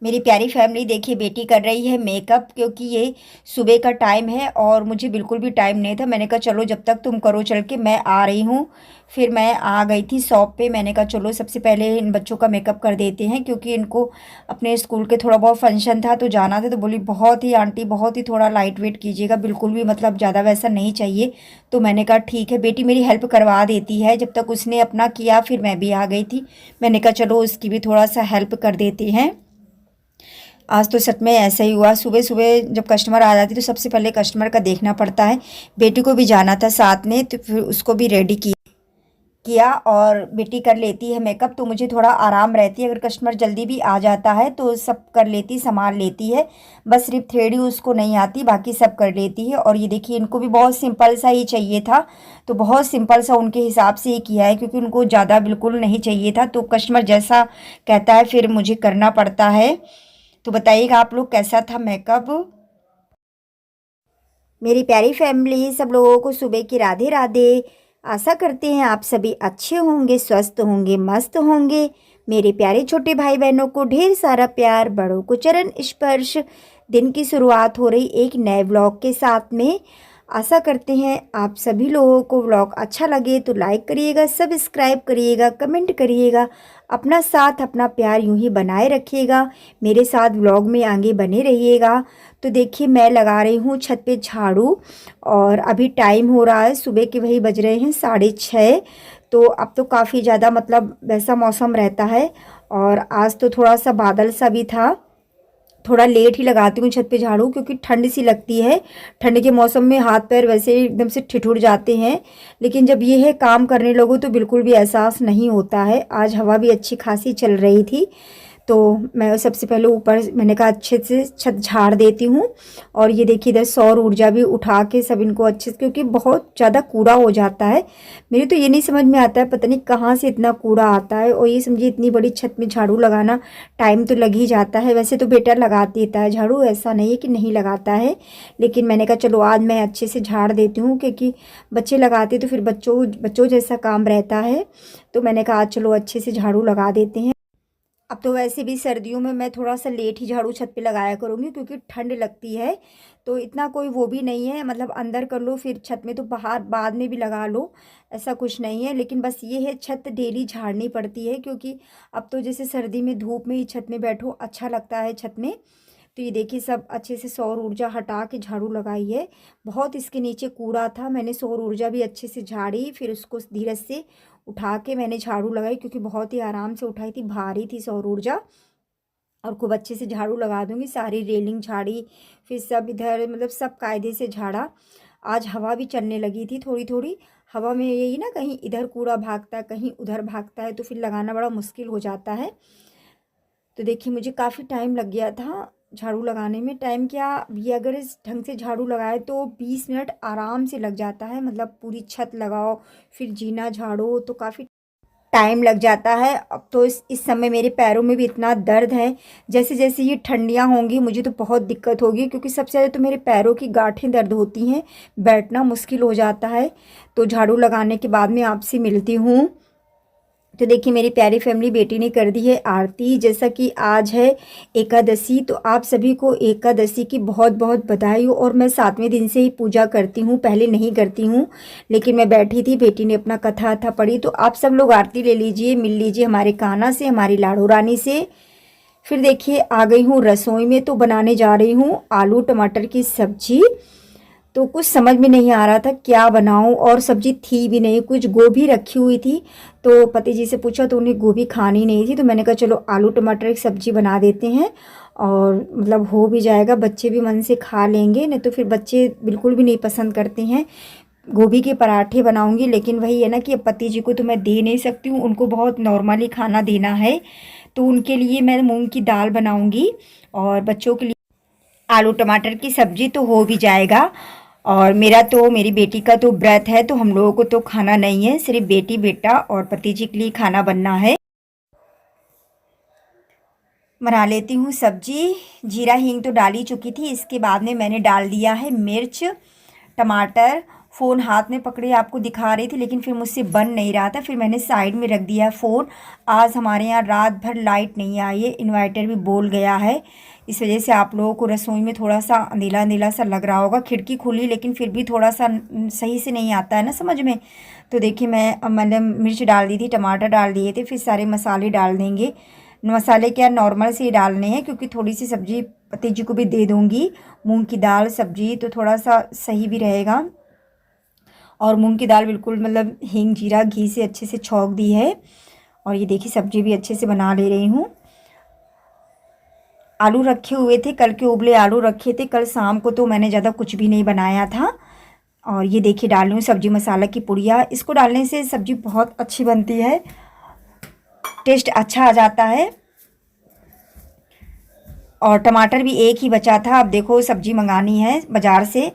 मेरी प्यारी फैमिली, देखिए बेटी कर रही है मेकअप, क्योंकि ये सुबह का टाइम है और मुझे बिल्कुल भी टाइम नहीं था। मैंने कहा चलो जब तक तुम करो चल के, मैं आ रही हूँ। फिर मैं आ गई थी शॉप पे। मैंने कहा चलो सबसे पहले इन बच्चों का मेकअप कर देते हैं, क्योंकि इनको अपने स्कूल के थोड़ा बहुत फंक्शन था तो जाना था। तो बोली बहुत ही आंटी, बहुत ही थोड़ा लाइट वेट कीजिएगा, बिल्कुल भी मतलब ज़्यादा वैसा नहीं चाहिए। तो मैंने कहा ठीक है। बेटी मेरी हेल्प करवा देती है। जब तक उसने अपना किया फिर मैं भी आ गई थी। मैंने कहा चलो उसकी भी थोड़ा सा हेल्प कर देते हैं। आज तो सच में ऐसा ही हुआ। सुबह सुबह जब कस्टमर आ जाती तो सबसे पहले कस्टमर का देखना पड़ता है। बेटी को भी जाना था साथ में, तो फिर उसको भी रेडी किया और बेटी कर लेती है मेकअप, तो मुझे थोड़ा आराम रहती है। अगर कस्टमर जल्दी भी आ जाता है तो सब कर लेती, संभाल लेती है। बस सिर्फ थ्रेडिंग उसको नहीं आती, बाकी सब कर लेती है। और ये देखिए इनको भी बहुत सिंपल सा ही चाहिए था, तो बहुत सिंपल सा उनके हिसाब से ही किया है, क्योंकि उनको ज़्यादा बिल्कुल नहीं चाहिए था। तो कस्टमर जैसा कहता है फिर मुझे करना पड़ता है। तो बताइएगा आप लोग कैसा था मेकअप। मेरी प्यारी फैमिली, सब लोगों को सुबह की राधे राधे। आशा करते हैं आप सभी अच्छे होंगे, स्वस्थ होंगे, मस्त होंगे। मेरे प्यारे छोटे भाई बहनों को ढेर सारा प्यार, बड़ों को चरण स्पर्श। दिन की शुरुआत हो रही एक नए व्लॉग के साथ में। आशा करते हैं आप सभी लोगों को व्लॉग अच्छा लगे तो लाइक करिएगा, सब्सक्राइब करिएगा, कमेंट करिएगा। अपना साथ अपना प्यार यूं ही बनाए रखिएगा। मेरे साथ व्लॉग में आगे बने रहिएगा। तो देखिए मैं लगा रही हूँ छत पे झाड़ू, और अभी टाइम हो रहा है सुबह के, वही बज रहे हैं 6:30। तो अब तो काफ़ी ज़्यादा मतलब वैसा मौसम रहता है। और आज तो थोड़ा सा बादल सा भी था। थोड़ा लेट ही लगाती हूँ छत पे झाड़ू, क्योंकि ठंड सी लगती है। ठंड के मौसम में हाथ पैर वैसे ही एकदम से ठिठुर जाते हैं। लेकिन जब ये है काम करने लगो तो बिल्कुल भी एहसास नहीं होता है। आज हवा भी अच्छी खासी चल रही थी। तो मैं सबसे पहले ऊपर मैंने कहा अच्छे से छत झाड़ देती हूँ। और ये देखिए इधर सौर ऊर्जा भी उठा के सब इनको अच्छे से, क्योंकि बहुत ज़्यादा कूड़ा हो जाता है। मेरी तो ये नहीं समझ में आता है, पता नहीं कहाँ से इतना कूड़ा आता है। और ये समझिए इतनी बड़ी छत में झाड़ू लगाना टाइम तो लग ही जाता है। वैसे तो बेटा लगा देता है झाड़ू, ऐसा नहीं है कि नहीं लगाता है। लेकिन मैंने कहा चलो आज मैं अच्छे से झाड़ देती हूँ, क्योंकि बच्चे लगाते तो फिर बच्चों बच्चों जैसा काम रहता है। तो मैंने कहा आज चलो अच्छे से झाड़ू लगा देते हैं। अब तो वैसे भी सर्दियों में मैं थोड़ा सा लेट ही झाड़ू छत पे लगाया करूँगी, क्योंकि ठंड लगती है। तो इतना कोई वो भी नहीं है, मतलब अंदर कर लो फिर छत में तो बाहर बाद में भी लगा लो, ऐसा कुछ नहीं है। लेकिन बस ये है छत डेली झाड़नी पड़ती है, क्योंकि अब तो जैसे सर्दी में धूप में ही छत में बैठो अच्छा लगता है छत में। तो ये देखिए सब अच्छे से सौर ऊर्जा हटा के झाड़ू लगाई है। बहुत इसके नीचे कूड़ा था, मैंने सौर ऊर्जा भी अच्छे से झाड़ी, फिर उसको धीरे से उठा के मैंने झाड़ू लगाई, क्योंकि बहुत ही आराम से उठाई थी, भारी थी सौर ऊर्जा। और खूब अच्छे से झाड़ू लगा दूंगी, सारी रेलिंग झाड़ी, फिर सब इधर मतलब सब कायदे से झाड़ा। आज हवा भी चलने लगी थी थोड़ी थोड़ी। हवा में यही ना, कहीं इधर कूड़ा भागता है कहीं उधर भागता है, तो फिर लगाना बड़ा मुश्किल हो जाता है। तो देखिए मुझे काफ़ी टाइम लग गया था झाड़ू लगाने में। टाइम क्या, ये अगर इस ढंग से झाड़ू लगाए तो 20 मिनट आराम से लग जाता है। मतलब पूरी छत लगाओ फिर जीना झाड़ो तो काफ़ी टाइम लग जाता है। अब तो इस समय मेरे पैरों में भी इतना दर्द है। जैसे जैसे ये ठंडियाँ होंगी मुझे तो बहुत दिक्कत होगी, क्योंकि सबसे ज़्यादा तो मेरे पैरों की गांठें दर्द होती हैं, बैठना मुश्किल हो जाता है। तो झाड़ू लगाने के बाद में आपसे मिलती हूँ। तो देखिए मेरी प्यारी फैमिली, बेटी ने कर दी है आरती। जैसा कि आज है एकादशी, तो आप सभी को एकादशी की बहुत बहुत बधाई हो। और मैं 7वें दिन से ही पूजा करती हूँ, पहले नहीं करती हूँ। लेकिन मैं बैठी थी, बेटी ने अपना कथा अथा पढ़ी, तो आप सब लोग आरती ले लीजिए, मिल लीजिए हमारे कान्हा से, हमारी लाडो रानी से। फिर देखिए आ गई हूँ रसोई में, तो बनाने जा रही हूँ आलू टमाटर की सब्जी। तो कुछ समझ में नहीं आ रहा था क्या बनाऊं, और सब्जी थी भी नहीं, कुछ गोभी रखी हुई थी। तो पति जी से पूछा तो उन्हें गोभी खानी नहीं थी, तो मैंने कहा चलो आलू टमाटर की सब्जी बना देते हैं, और मतलब हो भी जाएगा, बच्चे भी मन से खा लेंगे। नहीं तो फिर बच्चे बिल्कुल भी नहीं पसंद करते हैं। गोभी के पराठे बनाऊंगी, लेकिन वही है ना कि अब पति जी को तो मैं दे नहीं सकती हूँ, उनको बहुत नॉर्मली खाना देना है। तो उनके लिए मैं मूंग की दाल बनाऊंगी, और बच्चों के लिए आलू टमाटर की सब्जी तो हो भी जाएगा। और मेरा तो, मेरी बेटी का तो व्रत है, तो हम लोगों को तो खाना नहीं है, सिर्फ बेटी बेटा और पति जी के लिए खाना बनना है। बना लेती हूँ सब्जी। जीरा हींग तो डाल ही चुकी थी, इसके बाद में मैंने डाल दिया है मिर्च, टमाटर, फ़ोन हाथ में पकड़े आपको दिखा रही थी, लेकिन फिर मुझसे बन नहीं रहा था, फिर मैंने साइड में रख दिया फ़ोन। आज हमारे यहाँ रात भर लाइट नहीं आई है, इन्वर्टर भी बोल गया है। इस वजह से आप लोगों को रसोई में थोड़ा सा अंधेला अंधेला सा लग रहा होगा। खिड़की खुली लेकिन फिर भी थोड़ा सा सही से नहीं आता है ना समझ में। तो देखिए मैंने मिर्च डाल दी थी, टमाटर डाल दिए थे, फिर सारे मसाले डाल देंगे। मसाले क्या नॉर्मल से ही डालने हैं, क्योंकि थोड़ी सी सब्ज़ी पति जी को भी दे दूँगी। मूंग की दाल सब्ज़ी तो थोड़ा सा सही भी रहेगा। और मूंग की दाल बिल्कुल मतलब हींग जीरा घी से अच्छे से छौंक दी है। और ये देखिए सब्ज़ी भी अच्छे से बना ले रही हूँ। आलू रखे हुए थे, कल के उबले आलू रखे थे कल शाम को, तो मैंने ज़्यादा कुछ भी नहीं बनाया था। और ये देखिए डाल रही हूँ सब्जी मसाला की पुड़िया। इसको डालने से सब्ज़ी बहुत अच्छी बनती है, टेस्ट अच्छा आ जाता है। और टमाटर भी एक ही बचा था। अब देखो सब्ज़ी मंगानी है बाज़ार से,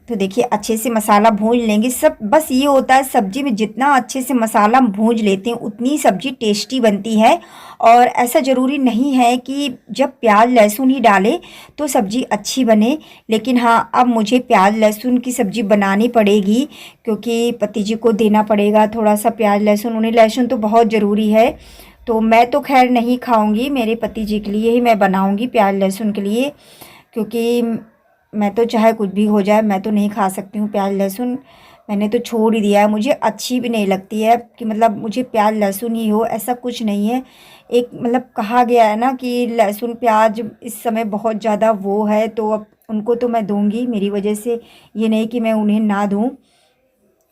तो देखिए अच्छे से मसाला भून लेंगे सब। बस ये होता है सब्ज़ी में जितना अच्छे से मसाला भून लेते हैं उतनी सब्ज़ी टेस्टी बनती है। और ऐसा ज़रूरी नहीं है कि जब प्याज लहसुन ही डालें तो सब्ज़ी अच्छी बने, लेकिन हाँ अब मुझे प्याज लहसुन की सब्ज़ी बनानी पड़ेगी, क्योंकि पति जी को देना पड़ेगा थोड़ा सा प्याज लहसुन। उन्हें लहसुन तो बहुत ज़रूरी है, तो मैं तो खैर नहीं खाऊँगी, मेरे पति जी के लिए ही मैं बनाऊँगी प्याज लहसुन के लिए, क्योंकि मैं तो चाहे कुछ भी हो जाए मैं तो नहीं खा सकती हूँ प्याज लहसुन। मैंने तो छोड़ ही दिया है, मुझे अच्छी भी नहीं लगती है कि मतलब मुझे प्याज लहसुन ही हो, ऐसा कुछ नहीं है। एक मतलब कहा गया है ना कि लहसुन प्याज इस समय बहुत ज़्यादा वो है, तो अब उनको तो मैं दूंगी मेरी वजह से, ये नहीं कि मैं उन्हें ना दूँ।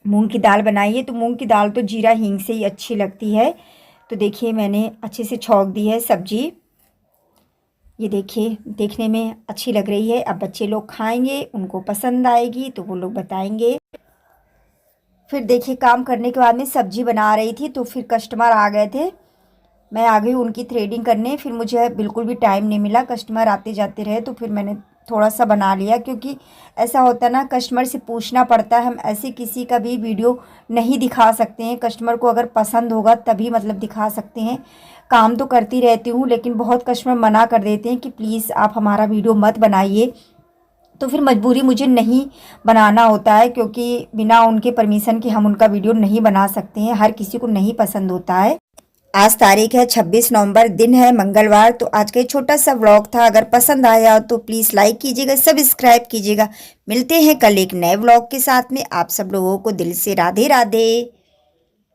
मूंग की दाल बनाई है तो मूंग की दाल तो जीरा हींग से ही अच्छी लगती है। तो देखिए मैंने अच्छे से छौंक दी है सब्ज़ी। ये देखिए देखने में अच्छी लग रही है। अब बच्चे लोग खाएंगे, उनको पसंद आएगी तो वो लोग बताएंगे। फिर देखिए काम करने के बाद में सब्जी बना रही थी तो फिर कस्टमर आ गए थे। मैं आ गई उनकी थ्रेडिंग करने, फिर मुझे बिल्कुल भी टाइम नहीं मिला, कस्टमर आते जाते रहे, तो फिर मैंने थोड़ा सा बना लिया। क्योंकि ऐसा होता है ना कस्टमर से पूछना पड़ता है, हम ऐसे किसी का भी वीडियो नहीं दिखा सकते हैं। कस्टमर को अगर पसंद होगा तभी मतलब दिखा सकते हैं। काम तो करती रहती हूँ लेकिन बहुत कस्टमर मना कर देते हैं कि प्लीज़ आप हमारा वीडियो मत बनाइए, तो फिर मजबूरी मुझे नहीं बनाना होता है, क्योंकि बिना उनके परमिशन के हम उनका वीडियो नहीं बना सकते हैं, हर किसी को नहीं पसंद होता है। आज तारीख है 26 नवंबर, दिन है मंगलवार। तो आज का छोटा सा व्लॉग था, अगर पसंद आया तो प्लीज़ लाइक कीजिएगा, सब्सक्राइब कीजिएगा। मिलते हैं कल एक नए व्लॉग के साथ में। आप सब लोगों को दिल से राधे राधे।